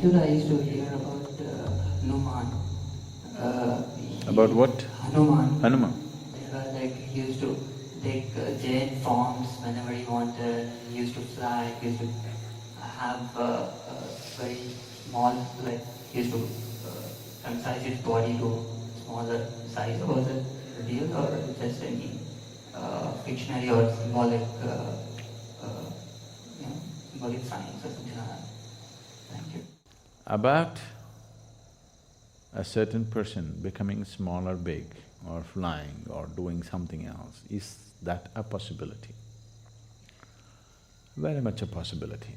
childhood I used to hear about Hanuman. About what? Hanuman. Hanuman. Like he used to take giant forms whenever he wanted. He used to fly. He used to have very small, like he used to concise his body to smaller size. Was it real or just any fictionary or symbolic, symbolic signs or something like that? Thank you. About a certain person becoming small or big, or flying, or doing something else, is that a possibility? Very much a possibility,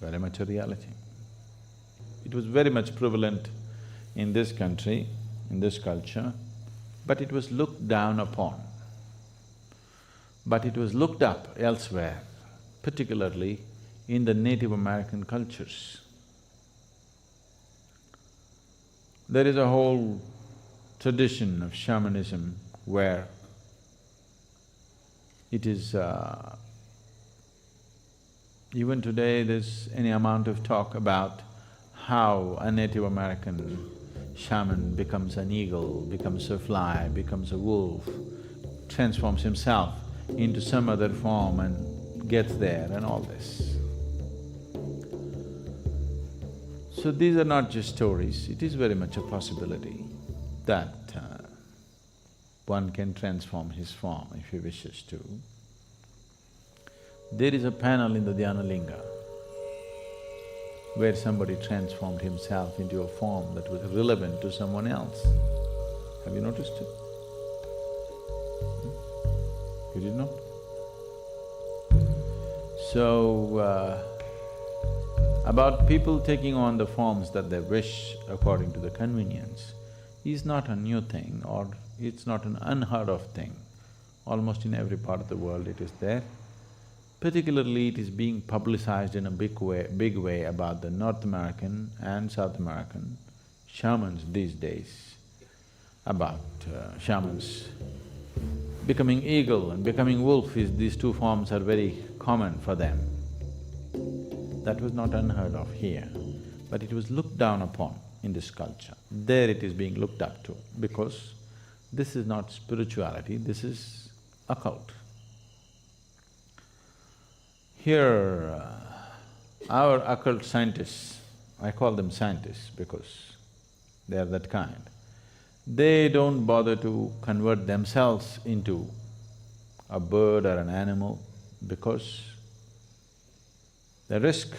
very much a reality. It was very much prevalent in this country, in this culture, but it was looked down upon. But it was looked up elsewhere, particularly in the Native American cultures. There is a whole tradition of shamanism where it is… even today there's any amount of talk about how a Native American shaman becomes an eagle, becomes a fly, becomes a wolf, transforms himself into some other form and gets there and all this. So these are not just stories, it is very much a possibility that one can transform his form if he wishes to. There is a panel in the Dhyana Linga where somebody transformed himself into a form that was relevant to someone else. Have you noticed it? You did not? So, about people taking on the forms that they wish according to the convenience is not a new thing, or it's not an unheard of thing. Almost in every part of the world it is there. Particularly it is being publicized in a big way about the North American and South American shamans these days, about shamans becoming eagle and becoming wolf. These two forms are very common for them. That was not unheard of here, but it was looked down upon in this culture. There it is being looked up to, because this is not spirituality, this is occult. Here, our occult scientists, I call them scientists because they are that kind, they don't bother to convert themselves into a bird or an animal because the risk.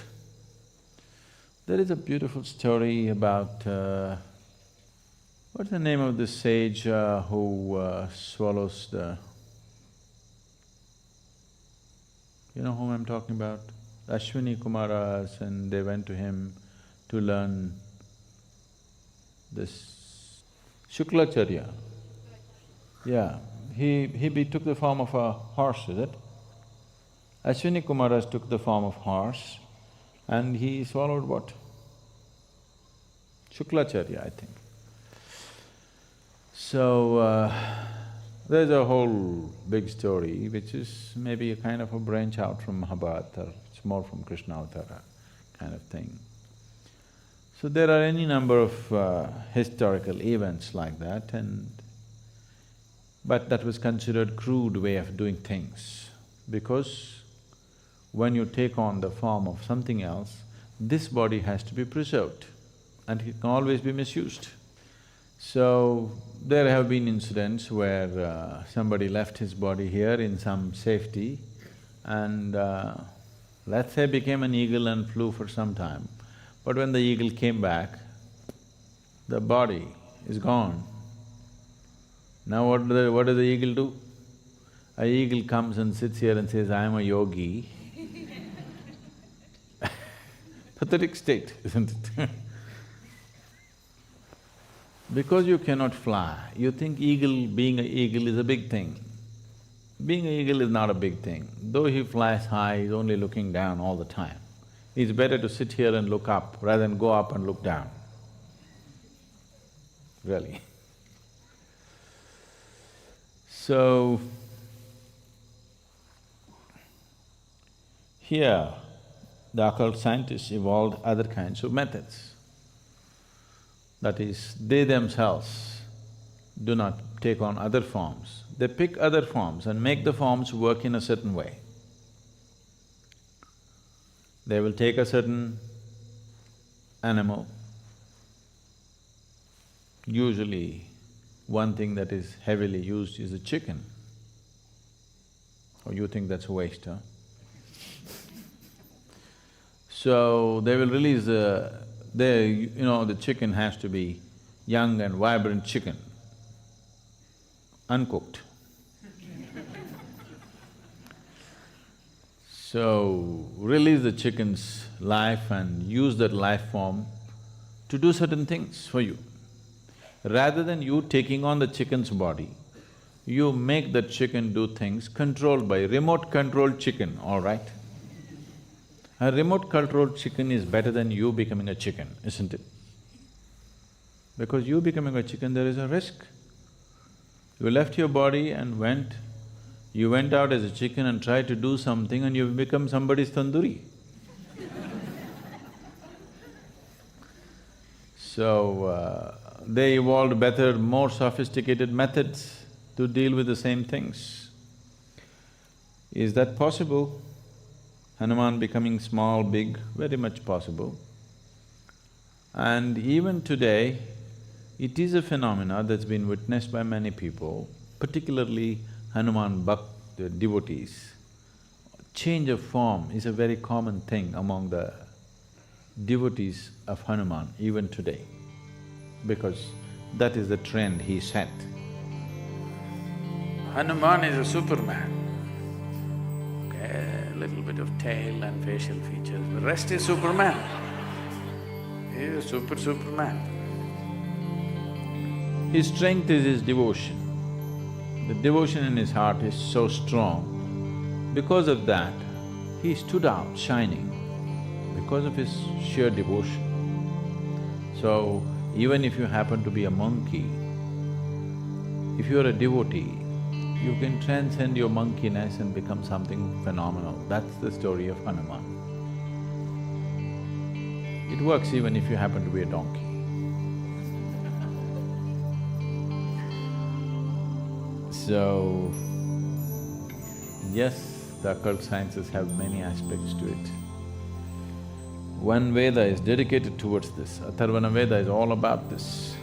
There is a beautiful story about… what's the name of this sage who swallows the… You know whom I'm talking about? Ashwini Kumaras, and they went to him to learn this Shuklacharya. Yeah, he took the form of a horse, is it? Ashwini Kumaras took the form of horse and he swallowed what? Shuklacharya, I think. So, there's a whole big story which is maybe a kind of a branch out from Mahabharata, it's more from Krishna Avtara kind of thing. So there are any number of historical events like that, but that was considered crude way of doing things, because when you take on the form of something else, this body has to be preserved and it can always be misused. So, there have been incidents where somebody left his body here in some safety and let's say became an eagle and flew for some time. But when the eagle came back, the body is gone. Now what does the eagle do? A eagle comes and sits here and says, I am a yogi. Pathetic state, isn't it? Because you cannot fly, you think being an eagle is a big thing. Being an eagle is not a big thing. Though he flies high, he's only looking down all the time. It's better to sit here and look up rather than go up and look down. Really. So, here, the occult scientists evolved other kinds of methods. That is, they themselves do not take on other forms. They pick other forms and make the forms work in a certain way. They will take a certain animal. Usually, one thing that is heavily used is a chicken. Or you think that's a waste, huh? So, they will release the chicken has to be young and vibrant chicken, uncooked. So, release the chicken's life and use that life form to do certain things for you. Rather than you taking on the chicken's body, you make that chicken do things controlled by remote-controlled chicken, all right? A remote-controlled chicken is better than you becoming a chicken, isn't it? Because you becoming a chicken, there is a risk. You left your body and you went out as a chicken and tried to do something and you've become somebody's tandoori. So, they evolved better, more sophisticated methods to deal with the same things. Is that possible? Hanuman becoming small, big, very much possible. And even today, it is a phenomena that's been witnessed by many people, particularly Hanuman the devotees. Change of form is a very common thing among the devotees of Hanuman even today, because that is the trend he set. Hanuman is a superman. Okay, a little bit of tail and facial features, the rest is Superman. He is a Superman. His strength is his devotion. The devotion in his heart is so strong. Because of that, he stood out shining, because of his sheer devotion. So, even if you happen to be a monkey, if you're a devotee, you can transcend your monkeyness and become something phenomenal. That's the story of Hanuman. It works even if you happen to be a donkey. So, yes, the occult sciences have many aspects to it. One Veda is dedicated towards this, Atharvana Veda is all about this.